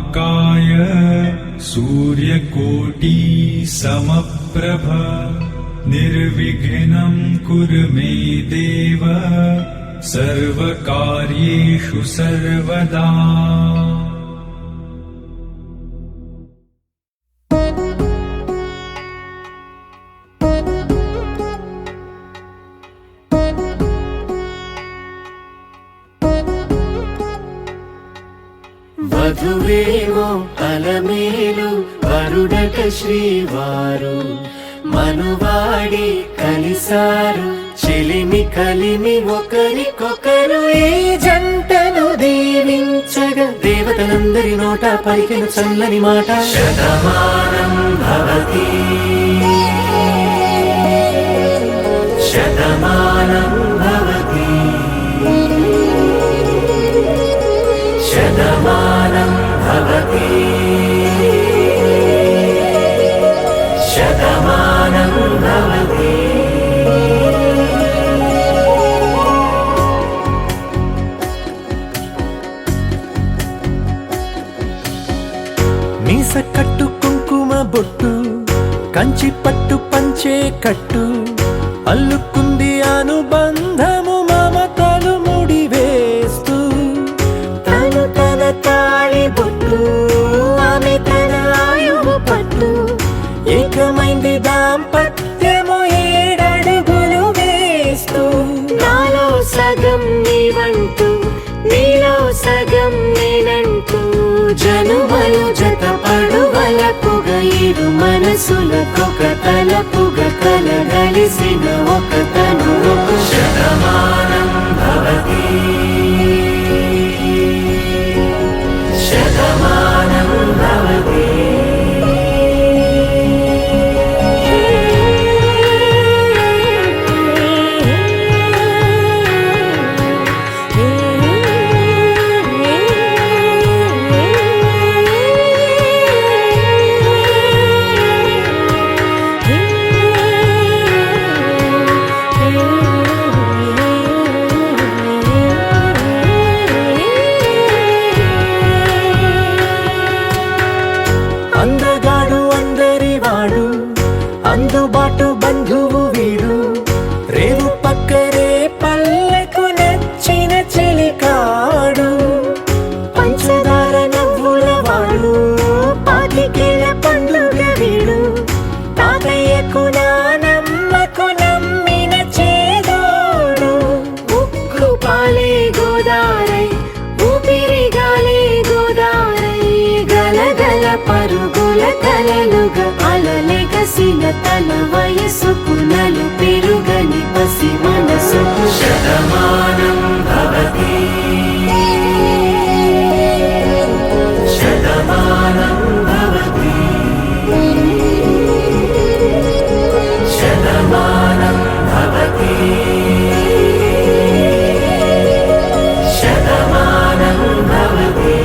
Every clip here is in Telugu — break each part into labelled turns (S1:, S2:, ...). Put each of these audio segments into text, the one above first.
S1: महाकाय सूर्यकोटि समप्रभ निर्विघ्नं कुरु मे देव सर्वकार्येषु सर्वदा।
S2: వధువేవో అలమేలు వరుడట శ్రీవారు మనువాడి కలిసారు చెలిమి కలిమి ఒకరికొకరు ఈ జంటను దీవించగా దేవతలందరి నోట పలికిన చల్లని మాట శతమానం భవతి శతమానం భవతి శతమానం భవతి శతమానం భవతి। మీస కట్టు కుంకుమ బొట్టు కంచి పట్టు పంచే కట్టు అల్లుకుంది అనుబంధము మమతలు ముడివేస్తూ తను తన తాళి బొట్టు ఆమె తన ఆయువు పట్టు ఏకమైంది దాంపత్యము 7 అడుగులు వేస్తూ నాలో సగం నీవంటూ నీలో సగం నేనంటూ జనుమలు జత పడువలపుగ ఇరు మనసులకొక తలపుగ కలగలిసిన ఒక తను శతమానం భవతి శతమానం భవతి। అందగాడు అందరివాడు అందుబాటు బంధువు వీడు రేవు పక్కరే పల్లెకు నచ్చిన చెలికాడు పంచదార నవ్వుల వాడు పాతికేల పండుగ వీడు తాతయ్యకు నానమ్మకు నమ్మిన చేదోడు ఉక్కు పాలే గోదారై ఊపిరి గాలే గోదారై గలగల పరుగుల కలలుగా అలలెగసిన తన వయసుకు నలు పెరుగని పసి మనసుకు శతమానం భవతి శతమానం భవతి శతమానం భవతి శతమానం భవతి।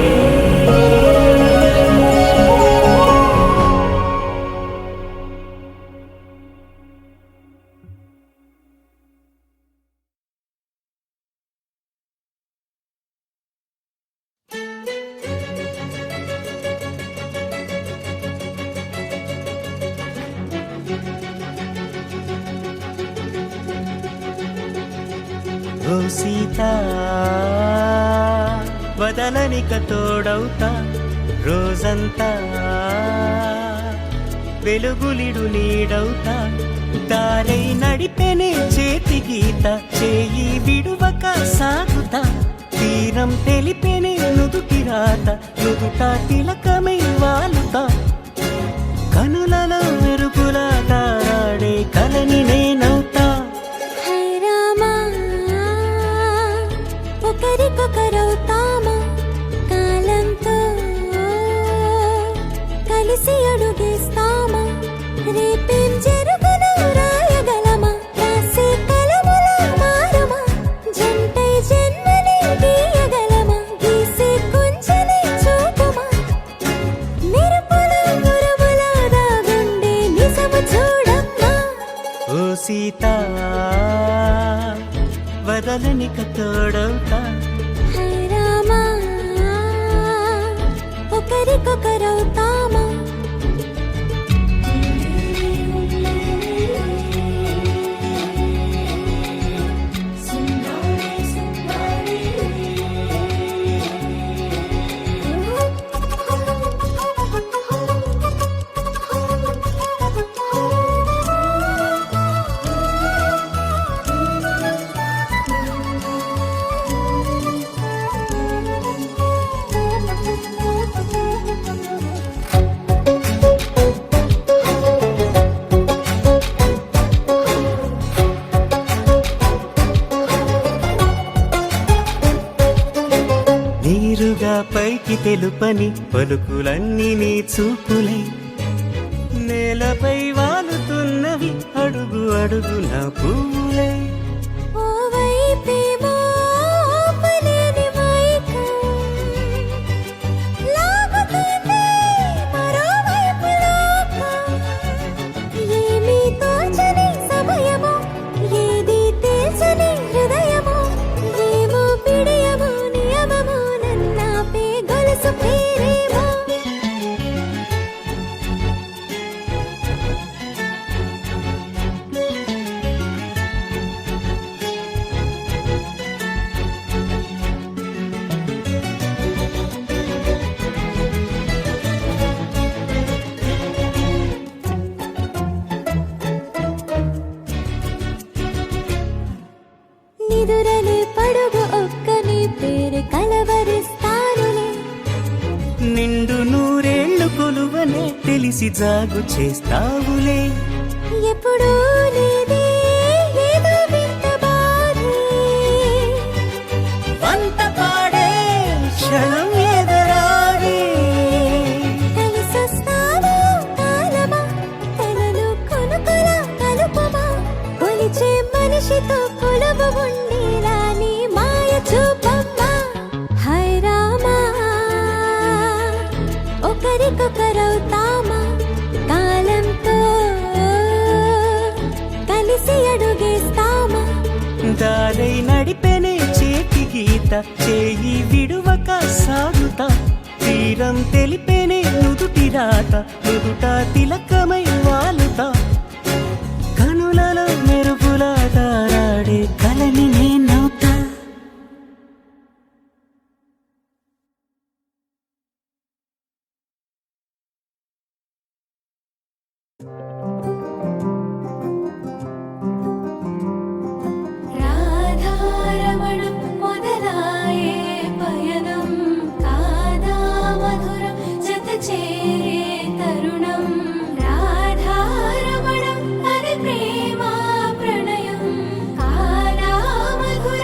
S2: ఓ సీతా వదలనిక తోడవుతా రోజంతా వెలుగులిడు నీడవుతా దారై నడిపెనే చేతి గీత చేయి విడువక సాగుతా తీరం తెలిపెనే నుదుటి రాత నుదుట తిలకమై వాలుతా కనులలో మెరుపులా తారాడే కలని నేనవుతా
S3: ఒకరికొకరవుతామా కాలంతో కలిసి అడుగేస్తామా రేపేం జరుగునో రాయగలమా రాసే కలములా మారమా జంటై జన్మని గీయగలమా గీసే కొంచెనే చూపుమా మెరుపుల గురువుల దాగుండే నిజము చూడమ్మా
S2: ఓ సీతా వదలనిక తోడవుతా
S3: హై రామా ఒక ఒకరికొకరవుతామా
S2: నీరుగా పైకి తెలుపని పలుకులన్నీ నీ చూపులై నేలపై వాలుతున్నవి అడుగు అడుగున పువ్వులై
S3: ఓవైపేమో ఆపలేని మైకం లాగుతుంది మరోవైపు లోకం ఏమీ తోచని సమయమో ఏది తేల్చని హృదయమో ఏమో పిడియమో నియమమో నన్నాపే గొలుసు పేరేమో నిదురలే పడుగు ఒక్కని పేరు కలవరిస్తానులే
S2: నిండు నూరేళ్లు కొలువనే తెలిసి జాగు చేస్తావులే
S3: ఎప్పుడూ లేదే ఏదో వింత బాధే
S2: వంత పాడే క్షణం ఎదరాడే
S3: కలిసొస్తావో కాలమా కలలు కొనుకల కలుపమా కొలిచే మనిషితో కొలువు ఉండేలా నీ మాయ చూపమ్మా హై రామా ఒకరికొకరవుతామా కాలంతో కలిసి అడుగేస్తామా
S2: దారై నడిపెనే చేతి గీత చేయి విడువక సాగుతా తీరం తెలిపెనే నుదుటి రాత నుదుట తిలకమై వాలుతా కనులలో మెరుపులా తారాడే కలని నేనవుతా
S3: రాధారమణం మొదలాయే పయనం కాదా మధురం జత చేరే తరుణం రాధారమణం అది ప్రేమ ప్రణయం కాదా మధురం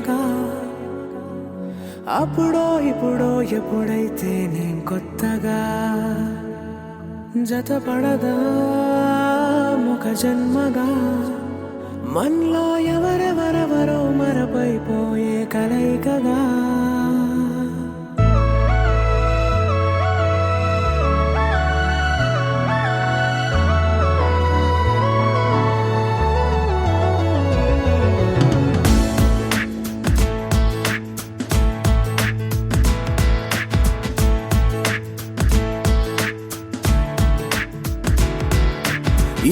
S4: ప్రేమగా అప్పుడో ఇప్పుడో ఎప్పుడైతే నేను కొత్తగా జతపడదా ముఖ జన్మగా మనలో ఎవరెవరెవరో మరపైపోయే కలయికగా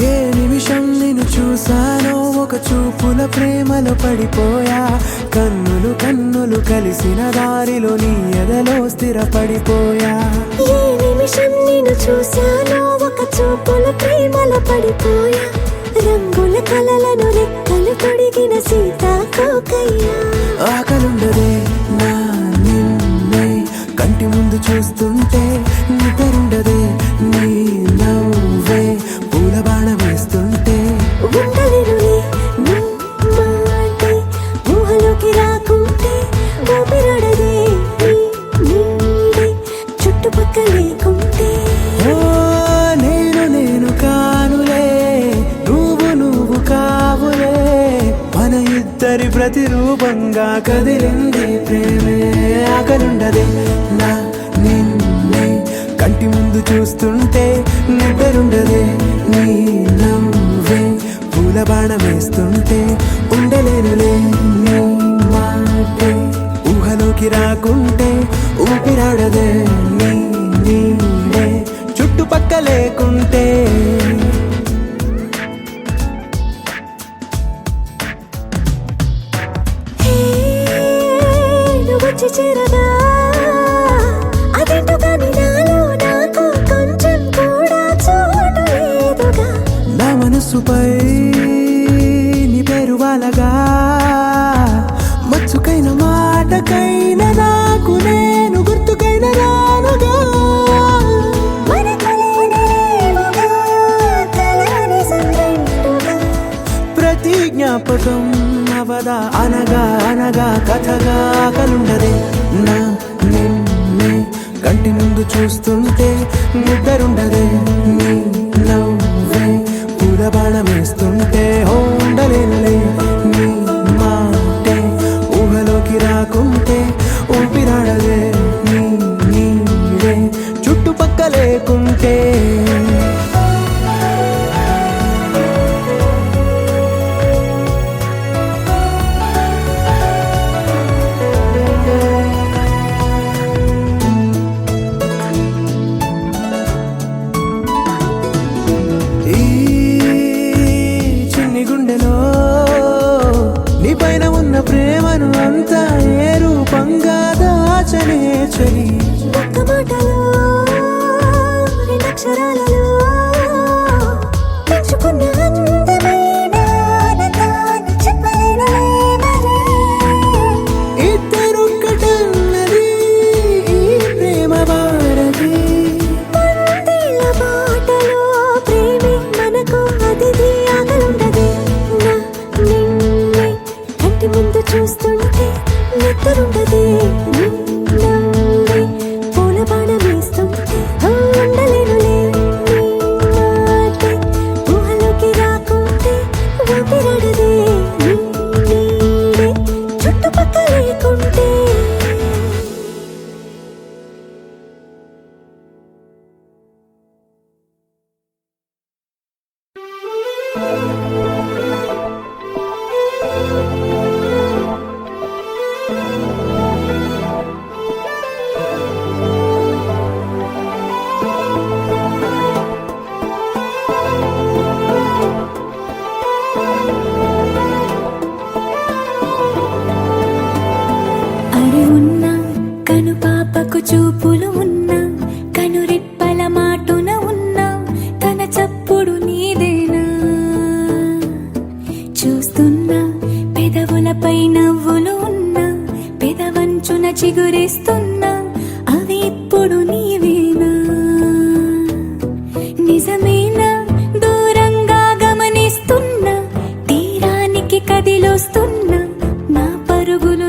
S4: ఏ నిమిషం నిన్ను చూసానో ఒక చూపుల ప్రేమలో పడిపోయా కన్నులు కన్నులు కలిసిన దారిలో నీ ఎదలో స్థిరపడిపోయా
S3: ఏ నిమిషం నిన్ను చూశానో ఒక చూపుల ప్రేమలో పడిపోయా రంగుల కలలను రెక్కలు తొడిగిన సీతాకోకయ్యా
S4: ఆకలుండదే నా నిన్నే కంటి ముందు చూస్తుంటే నిద్రుండదే నీ నవ్వే పూల బాణం వేస్తుంటే
S3: ఉండలేనులే నీ మాటే ఊహలోకి రాకుంటే ఊపిరాడదే నీ నీడే చుట్టుపక్కల లేకుంటే
S4: ఓ నేను కానులే నువ్వు కావులే మన ఇద్దరి ప్రతిరూపంగా కదిలింది ప్రేమే ఆకలుండదే నా నిన్నే కంటి ముందు చూస్తుంటే నిద్రుండదే నీ నవ్వే పూల బాణం వేస్తుంటే ఉండలేనులే నీ మాటే ఊహలోకి రాకుంటే ఊపిరాడదే నీ నీడే చుట్టుపక్క లేకుంటే
S3: నువ్వు వచ్చి చేరగా అదేంటో కానీ నాలో నాకు కొంచెం కూడా చోటు లేదుగా
S4: నా మనసుపై నీ పేరు వాలగా మచ్చుకైన మాటకైన నాకు నేను గుర్తుకైన రానుగా
S3: మనకులేనిరేవుగా కలని సంద్రెండుగా
S4: ప్రతి జ్ఞాపకం అవదా అనగా అనగా కథగా కలుండదే నా నిన్నే కంటి ముందు చూస్తుంటే నిద్రుండదే నీ నవ్వే పూల బాణం వేస్తుంటే ఉండలేనులే నీ మాటే ఊహలోకి రాకుంటే ఊపిరాడదే నీ నీడే చుట్టుపక్క లేకుంటే ఈ చిన్ని గుండెలో నీ పైన ఉన్న ప్రేమను అంతా ఏ రూపంగా దాచనే చలి
S3: ఒక్క మాటలో రెండక్షరాలలో పెంచుకున్న అందమైన ఆనందాన్ని చెప్పలేనులే మరి
S4: ఇద్దరొక్కటన్నది ఈ ప్రేమ భారతి
S3: వందేళ్ల బాటలో ప్రేమే మనకు అతిథి ఆగలుండదే నా నిన్నే కంటి ముందు చూస్తుంటే నిద్రుండదే నీ నవ్వే పూల బాణం వేస్తుంటే ఉండలేనులే నీ మాటే ఊహలోకి రాకుంటే ఊపిరాడదే నీ నీడే చుట్టుపక్కల లేకుంటే అరే ఉన్నా కను పాపకు చూపులు ఉన్నా కను రెప్పల మాటున ఉన్నా తన చప్పుడు నీదేనా చూస్తున్నా పెదవులపై నవ్వులు ఉన్నా పెదవంచున చిగురిస్తున్నా అవి ఇప్పుడు నీవేనా నిజమేనా దూరంగా గమనిస్తున్నా తీరానికి కదిలొస్తున్నా నా పరుగులు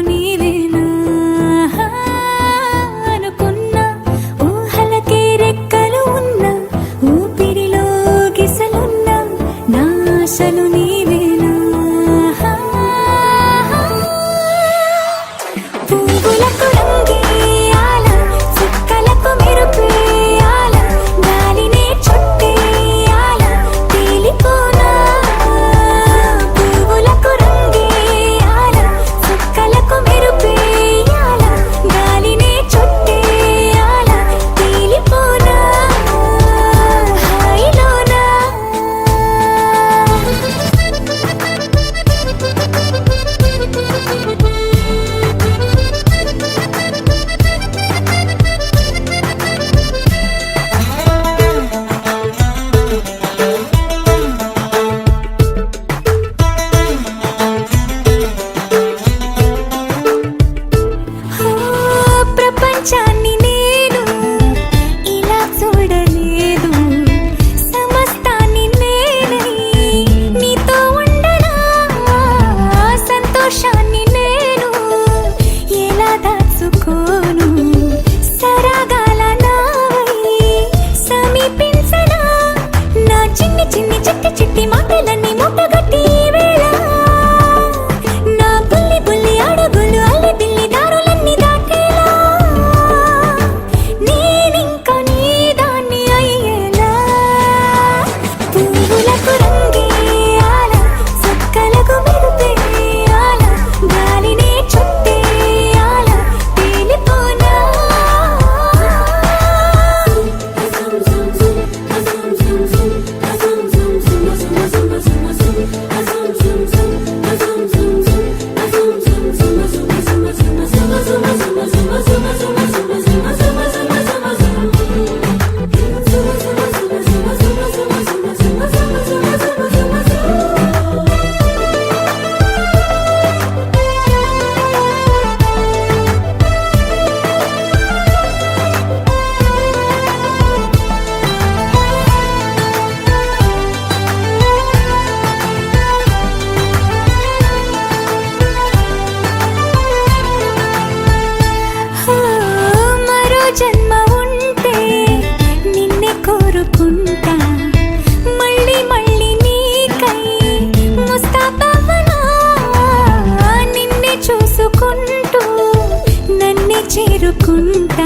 S3: చేసుకుంటా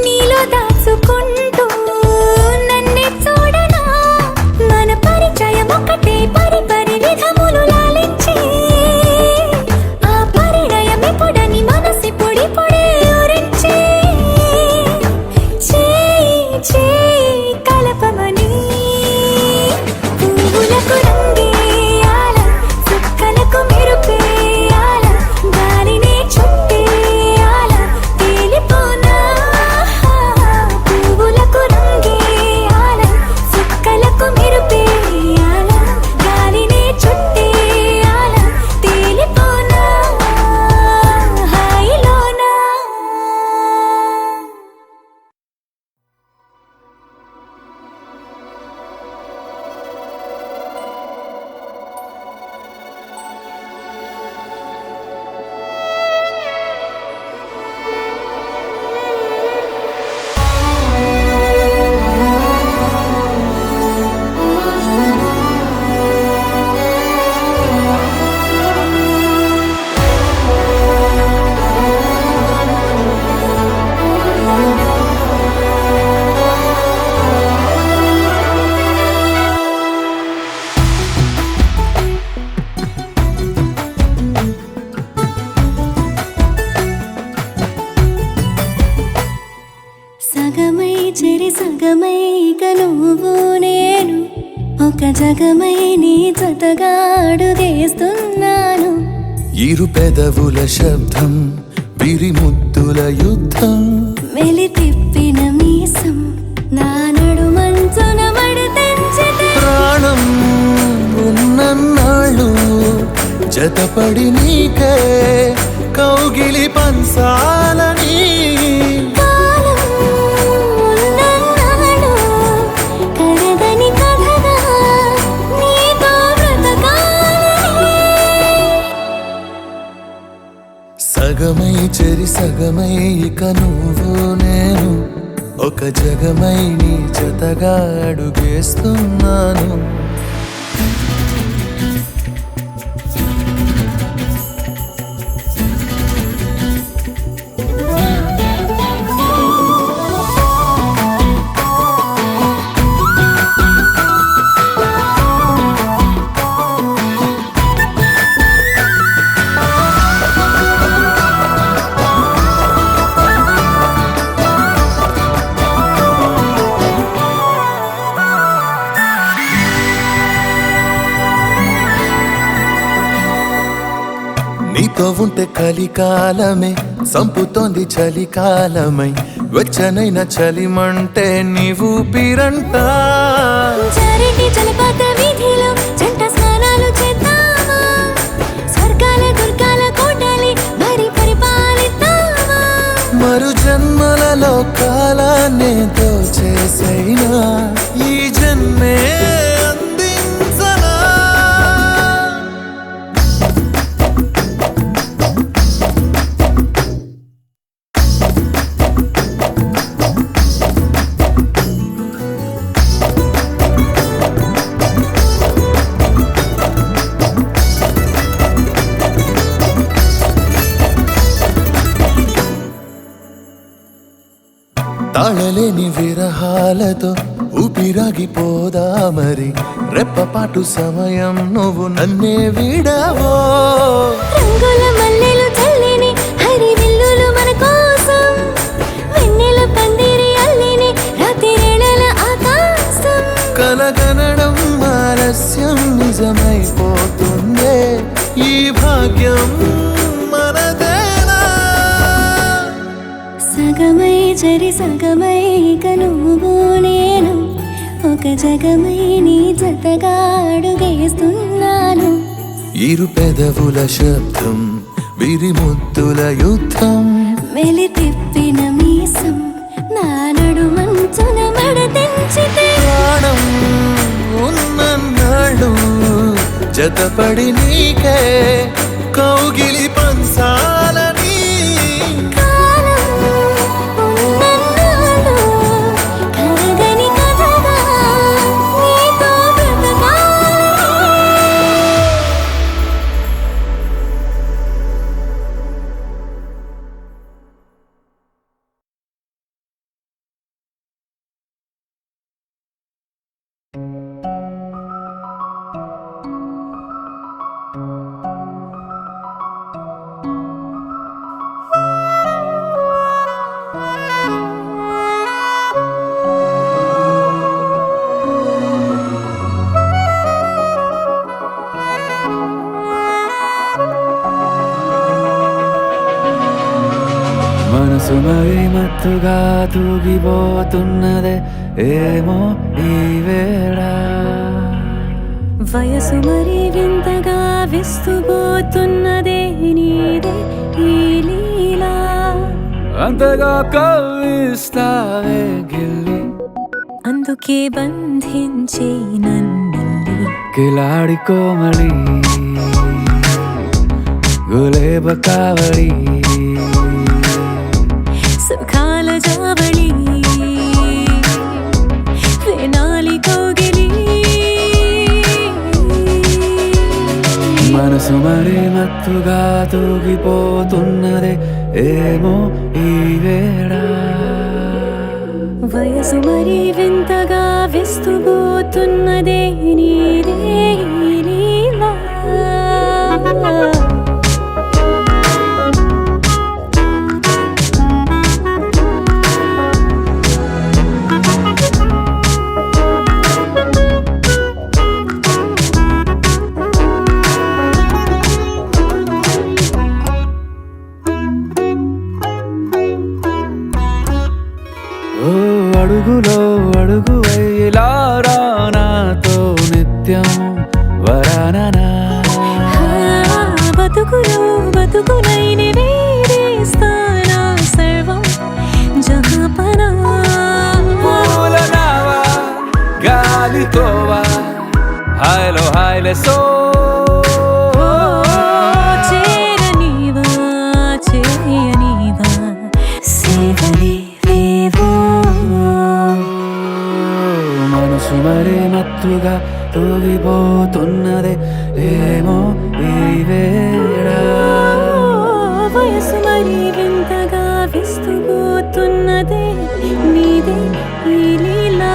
S3: నీలో దాచుకుంటూ నన్నే చూడనా మన పరిచయం ఒకటే పరిపరి విధములు లాలించి ఆ పరిణయం ఎప్పుడని మనసి పొడి పొడి ఊరించి చేయి కలపమని పువ్వులకు రంగేయాల చుక్కలకు మెరుపేయాల గాలినే చుట్టేయాల తేలిపోనా పువ్వులకు రంగేయాల చుక్కలకు మెరుపేయాల గాలినే చుట్టేయాల తేలిపోనా హాయిలోనా. సగమై చెరి సగమై ఇక నువ్వు నేను ఒక జగమై నీ జతగా అడుగేస్తున్నాను.
S5: ఇరు పెదవుల శబ్దం విరిముద్దుల యుద్ధం
S3: మెలి తిప్పిన మీసం నా నడుమంచున మడతెంచితే
S5: ప్రాణం ఉన్నన్నాళ్ళు జతపడి నీకే కౌగిలి పంచాలని
S3: కాలం ఉన్నన్నాడు కరగని కథగా నీతో బ్రతకాలని.
S5: సగమై చెరి సగమై ఇక నువ్వు నేను ఒక జగమై నీ జతగా అడుగేస్తున్నాను. నీతో ఉంటే కలికాలమే సంపుతోంది చలికాలమై వెచ్చనైన చలిమంటే నీవు పిరంట
S3: చారిటి జలపాత వీధిలో జంట స్నానాలు చేద్దామా స్వర్గాల దుర్గాల కోటలి మరి పరిపాలిద్దామా
S5: మరు జన్మలలో కాలాన్నే దోచేసైనా ఈ జన్మే అందించనా. తాళలేని విరహాలతో ఊపిరాగిపోదా మరి రెప్పపాటు సమయం నువ్వు నన్నే విడవో.
S3: రంగుల మల్లెలు చల్లిని హరి విల్లులు మన కోసం వెన్నెల పందిరి అల్లిని రాత్రిరేళల ఆకాశం
S5: కలగనడం ఆలస్యం నిజమైపోతుందే ఈ భాగ్యం మనదేనా.
S3: సగమై చెరి సగమై ఇక నువ్వు నేను ఒక జగమై నీ జతగా అడుగేస్తున్నాను.
S5: ఇరు పెదవుల శబ్దం విరిముద్దుల యుద్ధం
S3: మెలి తిప్పిన మీసం నా నడుమంచున మడతెంచితే
S5: ప్రాణం ఉన్నన్నాళ్ళు జతపడి నీకే కౌగిలి పంచాలని
S3: కాలం ఉన్నన్నాడు కరగని కథగా నీతో బ్రతకాలని.
S4: మనసు మరి మత్తుగా తూగిపోతున్నదే ఏమో ఈ వేళ
S3: వయసు మరి వింతగా విస్తుపోతున్నదే నీదే ఈ లీలా
S4: అంతగా కవ్విస్తావే గిల్లి
S3: అందుకే బంధించే నన్నిల్లి
S4: కిలాడి కోమళి గులేబ కావళి
S3: సుఖాల జావళి వేనాలి కౌగిలి
S4: మనసు మరి మత్తుగా తూగిపోతున్నదే ఏమో ఈ వేళ
S3: వయసు మరి వింతగా విస్తుపోతున్నదే నీదే ఈ లీలా
S4: ఓ అడుగులో అడుగు ఇలా నాతో నిత్యం వరాననా
S3: బతుకులో బతుకులైన వేరేస్తానా సర్వం జహాపనా
S4: పూలనావా గాలితోవా హాయ్లో హాయ్లే సో
S3: చేరనీవా చేయనీవా సేవలే వేవో
S4: మనసు మరి మత్తుగా తూగిపోతున్నదే ఏమో ఈ వేళ
S3: వయసు మరి వింతగా విస్తుపోతున్నదే నీదే ఈ లీలా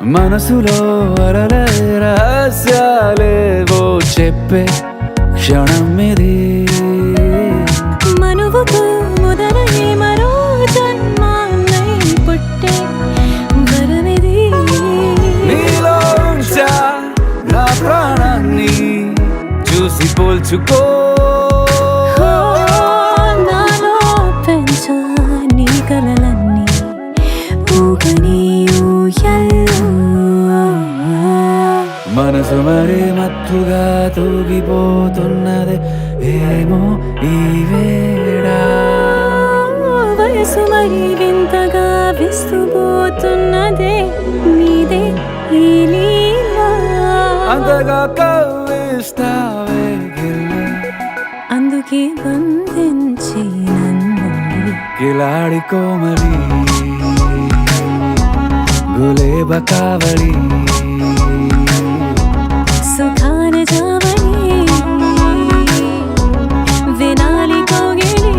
S4: మనసులో అలలే రహస్యాలేవో చెప్పే క్షణం ఇది
S3: మనువుతో మొదలయ్యే మరో జన్మాన్నై పుట్టే వరమిది
S4: నీలో ఉంచా నా ప్రాణాన్ని చూసి పోల్చుకో
S3: నాలో పెంచా నీ కలలన్నీ ఊగని ఊయల్లో
S4: మనసు మరి మత్తుగా తూగిపోతున్నదే ఏమో ఈ వేళ
S3: వయసు మరి వింతగా విస్తుపోతున్నదే నీదే ఈ లీలా
S4: అంతగా కవ్విస్తావే గిల్లి
S3: అందుకే బంధించి నన్ను
S4: కిలాడి కోమలి గులేబ కావళి
S3: సుఖాన జావళి వినాలి కౌగిలి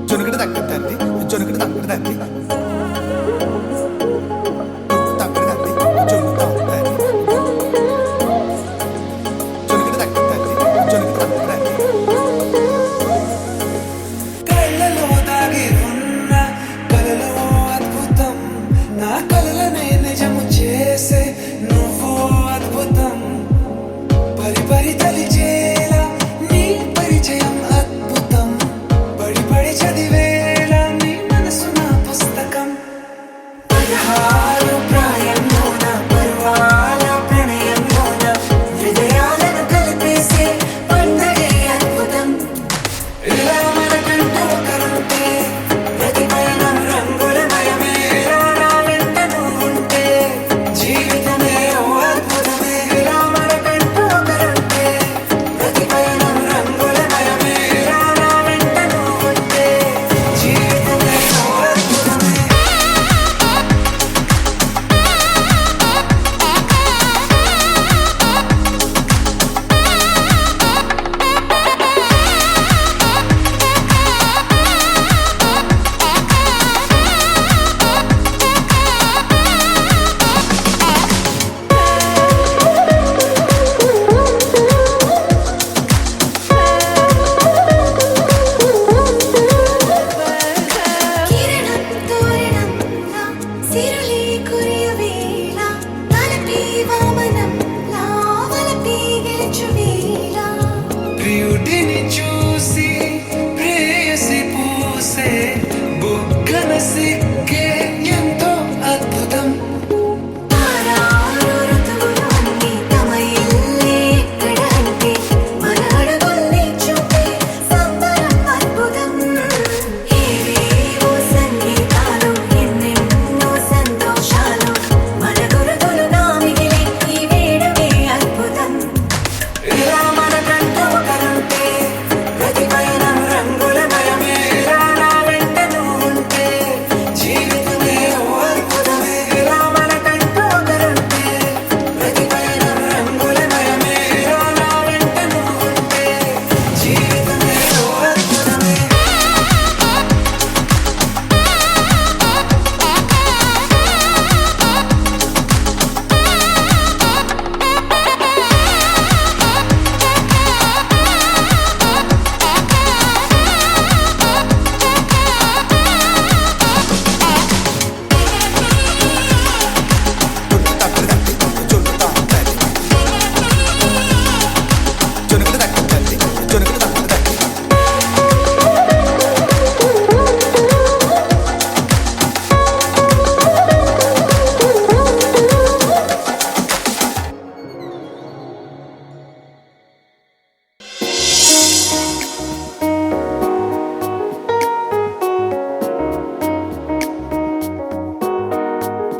S6: జొన్నగడ తగ్గ తండ్రి